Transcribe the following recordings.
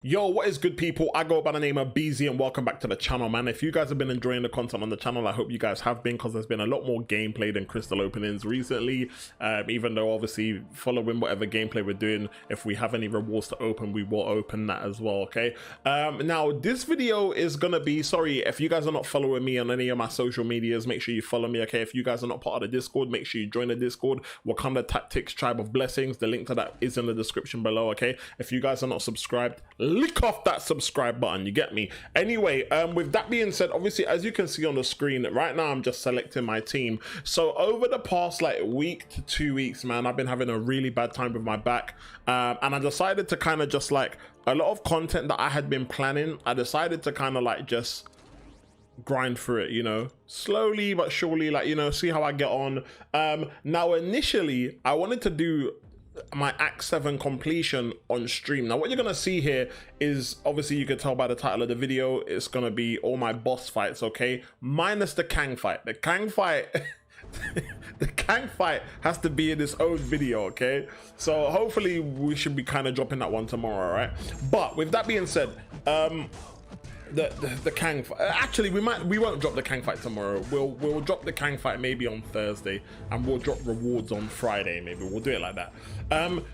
Yo, what is good, people? I go by the name of Beezy and welcome back to the channel, man. If you guys have been enjoying the content on the channel, I hope you guys have been, because there's been a lot more gameplay than crystal openings recently. Even though obviously following whatever gameplay we're doing, if we have any rewards to open, we will open that as well, okay? Now this video is gonna be, sorry if you guys are not following me on any of my social medias, make sure you follow me, okay? If you guys are not part of the Discord, make sure you join the Discord, Wakanda Tactics Tribe of Blessings. The link to that is in the description below, okay? If you guys are not subscribed, lick off that subscribe button, you get me? Anyway, with that being said, obviously as you can see on the screen right now, I'm just selecting my team. So over the past like week to 2 weeks, man, I've been having a really bad time with my back, and I decided to kind of just like a lot of content that I had been planning, I decided to kind of like just grind through it, you know, slowly but surely, like, you know, see how I get on. Now initially I wanted to do my Act 7 completion on stream. Now what you're gonna see here is, obviously you can tell by the title of the video, it's gonna be all my boss fights, okay, minus the Kang fight. The Kang fight the Kang fight has to be in its own video, okay? So hopefully we should be kind of dropping that one tomorrow, right? But with that being said, the Kang fight, actually we won't drop the Kang fight tomorrow. We'll drop the Kang fight maybe on Thursday, and we'll drop rewards on Friday. Maybe we'll do it like that.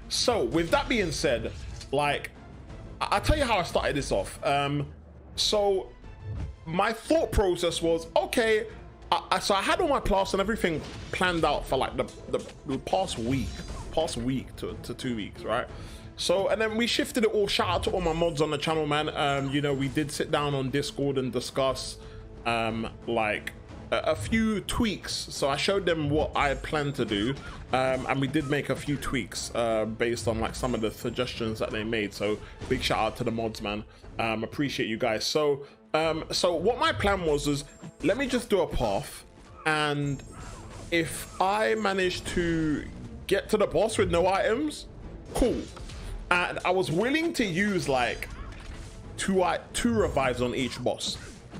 So with that being said, like, I'll tell you how I started this off. So my thought process was, okay, so I had all my class and everything planned out for like the past week to 2 weeks, right? So, and then we shifted it all. Shout out to all my mods on the channel, man. You know, we did sit down on Discord and discuss like a few tweaks. So I showed them what I planned to do, and we did make a few tweaks based on like some of the suggestions that they made. So big shout out to the mods, man. Appreciate you guys. So so what my plan was is, let me just do a path, and if I manage to get to the boss with no items, cool. And I was willing to use like two revives on each boss.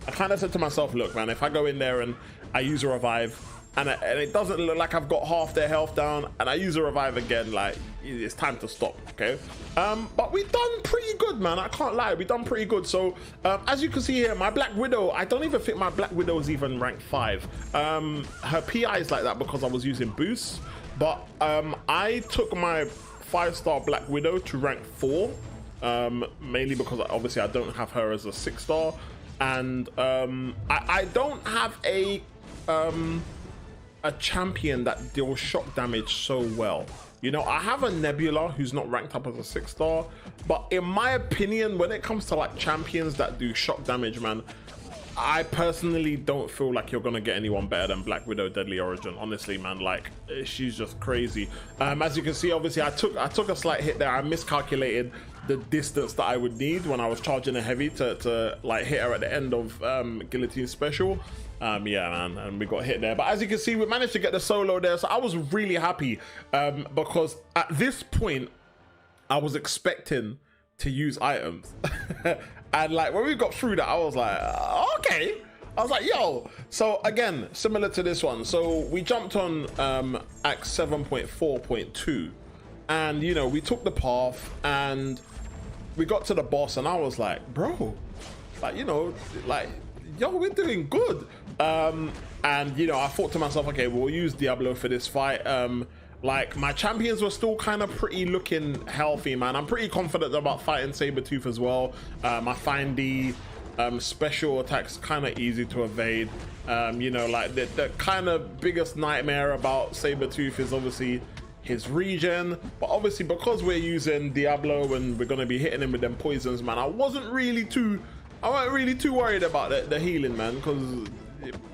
I kind of said to myself, look, man, if I go in there and I use a revive and it doesn't look like I've got half their health down, and I use a revive again, like, it's time to stop, okay? But we've done pretty good, man. I can't lie, we've done pretty good. So as you can see here, my Black Widow, I don't even think my Black Widow is even rank 5. Her PI is like that because I was using boosts, but I took my 5-star Black Widow to rank 4, mainly because obviously I don't have her as a 6-star, and I don't have a champion that deals shock damage so well. You know, I have a Nebula who's not ranked up as a 6-star, but in my opinion, when it comes to like champions that do shock damage, man, I personally don't feel like you're gonna get anyone better than Black Widow Deadly Origin. Honestly, man, like, she's just crazy. As you can see, obviously I took a slight hit there. I miscalculated the distance that I would need when I was charging a heavy to like hit her at the end of Guillotine Special. Yeah, man, and we got hit there, but as you can see, we managed to get the solo there. So I was really happy, because at this point I was expecting to use items. And like when we got through that, I was like, okay. I was like, yo. So again, similar to this one, so we jumped on Act 7.4.2, and you know, we took the path and we got to the boss, and I was like, bro, like, you know, like, yo, we're doing good. And you know, I thought to myself, okay, we'll use Diablo for this fight. Like, my champions were still kind of pretty looking healthy, man. I'm pretty confident about fighting Sabretooth as well. I find the special attacks kind of easy to evade. You know, like the kind of biggest nightmare about Sabretooth is obviously his regen, but obviously because we're using Diablo and we're going to be hitting him with them poisons, man, I wasn't really too worried about the healing, man, because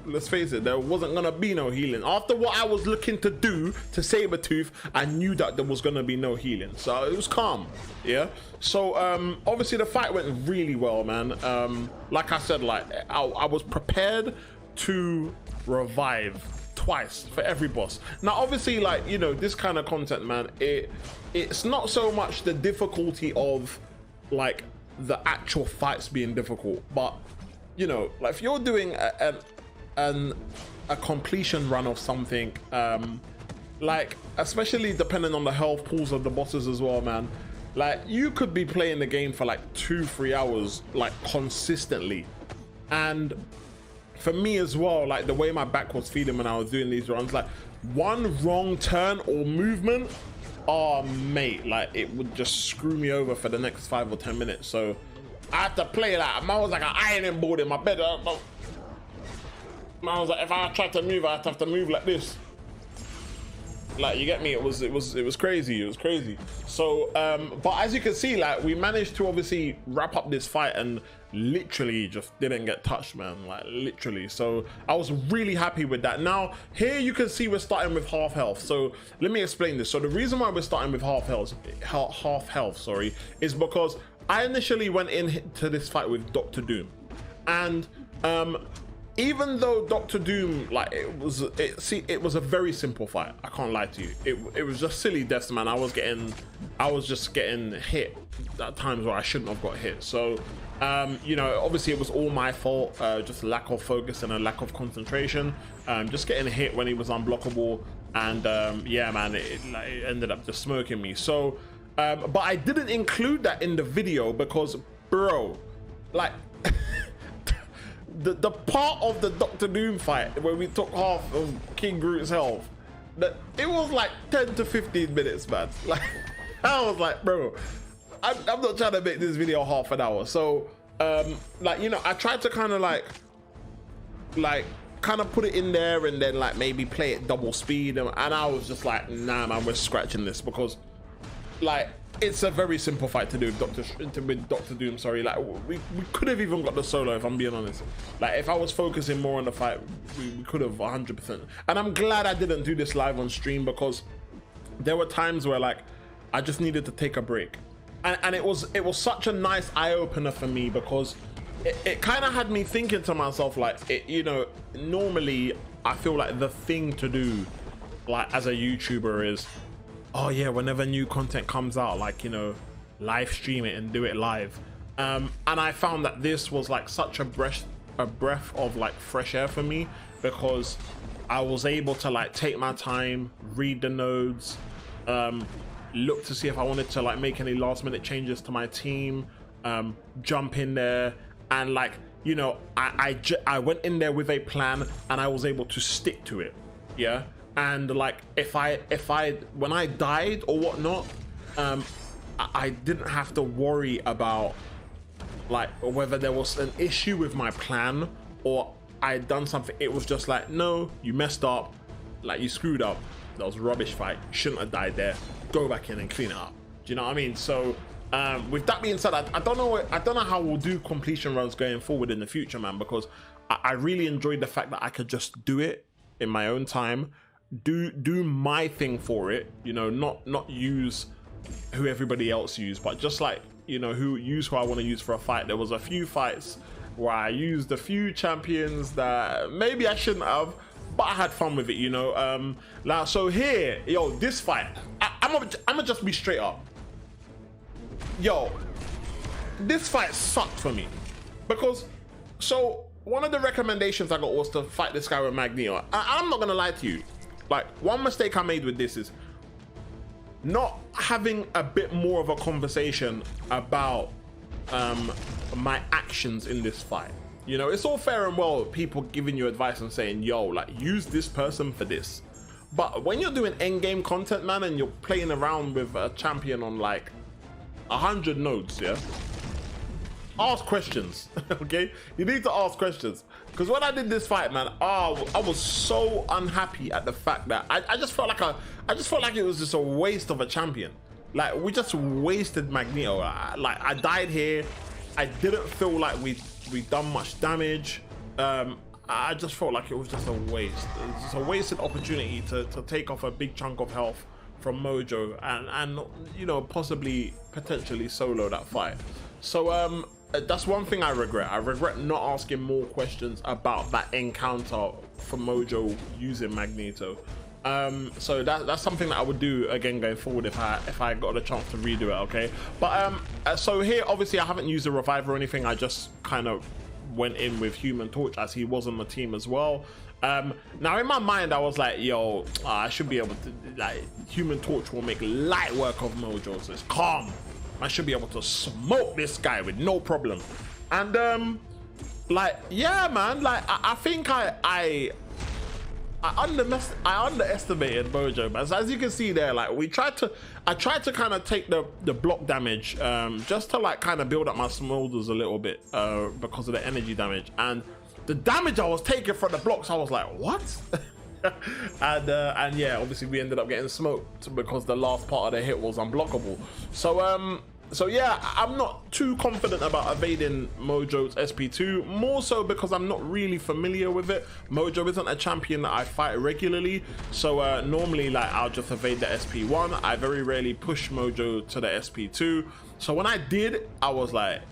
let's face it, there wasn't gonna be no healing. After what I was looking to do to Sabretooth, I knew that there was gonna be no healing, so it was calm. Yeah, so obviously the fight went really well, man. Like I said, like I was prepared to revive twice for every boss. Now obviously, like, you know, this kind of content, man, it's not so much the difficulty of like the actual fights being difficult, but you know, like if you're doing a completion run of something, like especially depending on the health pools of the bosses as well, man, Like, you could be playing the game for like 2-3 hours, like consistently. And for me as well, like the way my back was feeling when I was doing these runs, like one wrong turn or movement, oh mate, like it would just screw me over for the next 5 or 10 minutes. So I had to play that. I was like an ironing board in my bed. I was like, if I tried to move, I'd have to move like this. Like, you get me? It was crazy. It was crazy. So but as you can see, like, we managed to obviously wrap up this fight and literally just didn't get touched, man. Like, literally. So I was really happy with that. Now here you can see we're starting with half health. So let me explain this. So the reason why we're starting with half health, sorry, is because I initially went into this fight with Dr. Doom, and even though Dr. Doom, like, it was a very simple fight. I can't lie to you. It was just silly deaths, man. I was just getting hit at times where I shouldn't have got hit. So, you know, obviously it was all my fault. Just lack of focus and a lack of concentration. Just getting hit when he was unblockable, and yeah, man, it ended up just smoking me. So, but I didn't include that in the video because, bro, like. The part of the Dr. Doom fight where we took half of King Groot's health, it was like 10 to 15 minutes, man. Like, I was like, bro, I'm not trying to make this video half an hour. So, like, you know, I tried to kind of kind of put it in there and then like maybe play it double speed, and I was just like, nah, man, we're scratching this because, like, it's a very simple fight to do with Dr. Doom, sorry. Like, we could have even got the solo, if I'm being honest. Like, if I was focusing more on the fight, we could have 100%. And I'm glad I didn't do this live on stream because there were times where, like, I just needed to take a break. And it was such a nice eye-opener for me because it kind of had me thinking to myself, like, you know, normally I feel like the thing to do, like, as a YouTuber is, oh yeah, whenever new content comes out, like, you know, live stream it and do it live. And I found that this was like such a breath of like fresh air for me because I was able to like take my time, read the nodes, look to see if I wanted to like make any last minute changes to my team, jump in there, and like, you know, I went in there with a plan and I was able to stick to it. Yeah. And like, when I died or whatnot, I didn't have to worry about like whether there was an issue with my plan or I had done something. It was just like, no, you messed up, like you screwed up, that was a rubbish fight, you shouldn't have died there, go back in and clean it up. Do you know what I mean? So with that being said, I don't know how we'll do completion runs going forward in the future, man, because I really enjoyed the fact that I could just do it in my own time, do my thing for it, you know, not use who everybody else used, but just like, you know, who I want to use for a fight. There was a few fights where I used a few champions that maybe I shouldn't have, but I had fun with it, you know. Now, so here, yo, this fight, I'm gonna just be straight up. Yo, this fight sucked for me because, so one of the recommendations I got was to fight this guy with Magneto. I'm not gonna lie to you. Like, one mistake I made with this is not having a bit more of a conversation about my actions in this fight. You know, it's all fair and well people giving you advice and saying, yo, like, use this person for this. But when you're doing endgame content, man, and you're playing around with a champion on like 100 nodes, yeah? Ask questions, okay? You need to ask questions. Because when I did this fight, man, I was so unhappy at the fact that I just felt like it was just a waste of a champion. Like, we just wasted Magneto. Like, I died here. I didn't feel like we done much damage. I just felt like it was just a waste. It was just a wasted opportunity to take off a big chunk of health from Mojo and you know, potentially solo that fight. So that's one thing I regret. I regret not asking more questions about that encounter for Mojo using Magneto. So that's something that I would do again going forward if I got a chance to redo it, okay? But so here, obviously, I haven't used a revive or anything. I just kind of went in with Human Torch as he was on the team as well. Now in my mind, I was like, yo, I should be able to, like, Human Torch will make light work of Mojo, so it's calm. I should be able to smoke this guy with no problem. And like, yeah, man, like I think I underestimated Mojo, man. So as you can see there, like I tried to kind of take the block damage just to like kind of build up my smolders a little bit because of the energy damage, and the damage I was taking from the blocks, I was like, what? and yeah, obviously we ended up getting smoked because the last part of the hit was unblockable. So yeah, I'm not too confident about evading Mojo's SP2, more so because I'm not really familiar with it. Mojo isn't a champion that I fight regularly, so normally like I'll just evade the SP1. I very rarely push Mojo to the SP2. So when I did, I was like,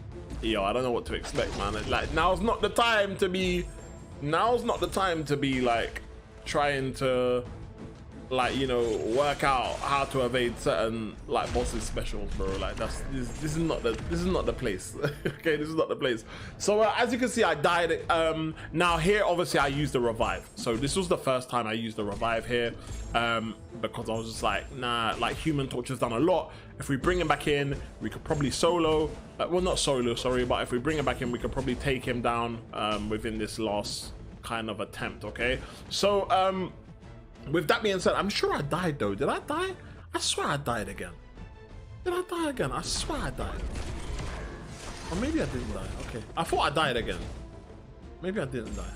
yo, I don't know what to expect, man. Like, now's not the time to be like trying to like, you know, work out how to evade certain like bosses specials, bro. Like this is not the place. Okay, this is not the place. So as you can see, I died. Now here obviously I used the revive, so this was the first time I used the revive here, because I was just like, nah, like Human Torch has done a lot. If we bring him back in, we could probably solo, well, not solo, sorry, but if we bring him back in, we could probably take him down within this last kind of attempt. Okay, so with that being said, I'm sure I died though. Did I die? I swear I died again. Did I die again? I swear I died. Or maybe I didn't die. Okay, I thought I died again. Maybe I didn't die.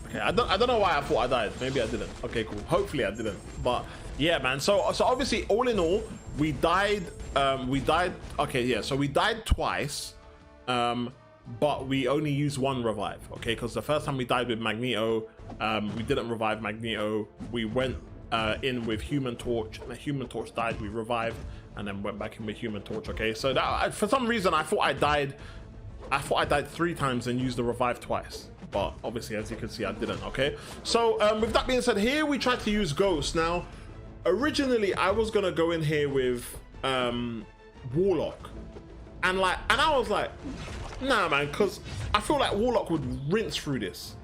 Okay, I don't know why I thought I died. Maybe I didn't. Okay, cool. Hopefully I didn't. But yeah, man. So obviously, all in all, we died. Okay, yeah. So we died twice. But we only used one revive, okay? Because the first time we died with Magneto, we didn't revive Magneto. We went in with Human Torch, and the Human Torch died, we revived, and then went back in with Human Torch, okay? So that, for some reason, I thought I died 3 times and used the revive twice. But obviously, as you can see, I didn't, okay? So with that being said, here we tried to use Ghost. Now, originally, I was gonna go in here with Warlock. And I was like, nah, man, because I feel like Warlock would rinse through this.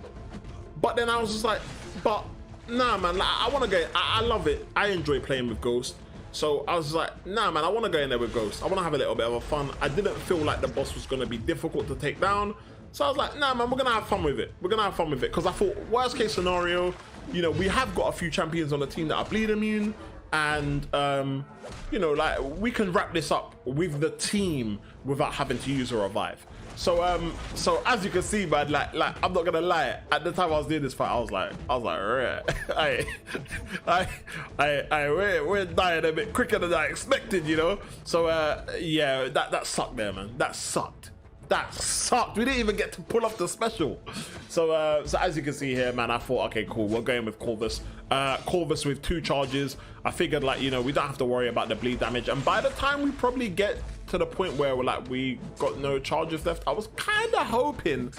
But then I was just like, but nah, man, like, I want to go. I love it. I enjoy playing with Ghost. So I was like, nah, man, I want to go in there with Ghost. I want to have a little bit of a fun. I didn't feel like the boss was going to be difficult to take down. So I was like, nah, man, we're going to have fun with it. We're going to have fun with it. Because I thought, worst case scenario, you know, we have got a few champions on the team that are bleed immune. And, you know, like, we can wrap this up with the team without having to use a revive. So so as you can see, man, like I'm not gonna lie, at the time I was doing this fight, I was like, we're dying a bit quicker than I expected, you know. So yeah, that sucked there, man. That sucked. We didn't even get to pull off the special. So so as you can see here, man, I thought, okay, cool, we're going with Corvus. Corvus with 2 charges. I figured, like, you know, we don't have to worry about the bleed damage, and by the time we probably get to the point where we got no charges left, I was kind of hoping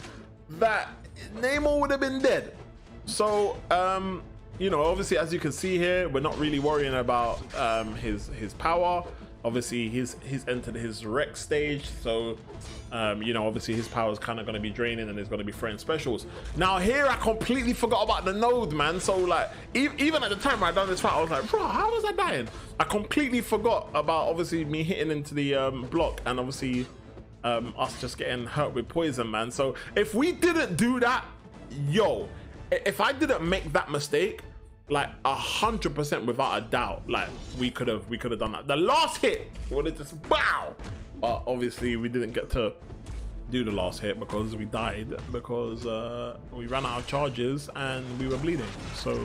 that Namor would have been dead. So you know, obviously, as you can see here, we're not really worrying about his power. Obviously, he's entered his Rex stage, so you know, obviously his power is kind of going to be draining, and there's going to be throwing specials. Now here, I completely forgot about the node, man. So like, even at the time I done this fight, I was like, bro, how was I dying? I completely forgot about obviously me hitting into the block, and obviously us just getting hurt with poison, man. So if we didn't do that, yo, if I didn't make that mistake, like 100% without a doubt, like we could have done that. The last hit would have just bow, but obviously we didn't get to do the last hit because we died, because we ran out of charges and we were bleeding. So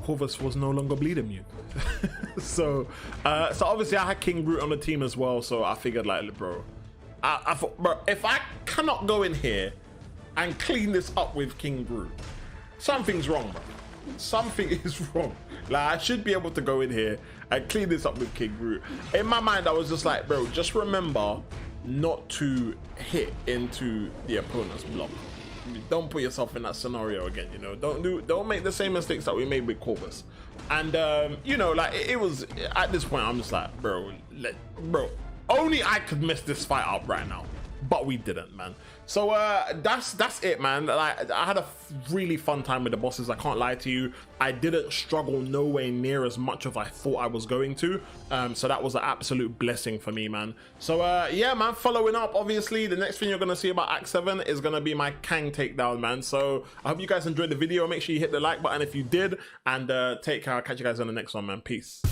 Corvus was no longer bleeding you. So obviously I had King Groot on the team as well, so I figured, like, bro, I thought, bro, if I cannot go in here and clean this up with King Groot, something's wrong, bro. Something is wrong. Like, I should be able to go in here and clean this up with King Groot. In my mind, I was just like, bro, just remember not to hit into the opponent's block. Don't put yourself in that scenario again, you know. Don't make the same mistakes that we made with Corvus. And you know, like, it was at this point, I'm just like, bro, only I could mess this fight up right now. but we didn't, man. So that's it, man. Like, I had a really fun time with the bosses, I can't lie to you. I didn't struggle nowhere near as much as I thought I was going to, so that was an absolute blessing for me, man. So yeah, man, following up, obviously the next thing you're gonna see about Act 7 is gonna be my Kang takedown, man. So I hope you guys enjoyed the video. Make sure you hit the like button if you did, and take care. I'll catch you guys on the next one, man. Peace.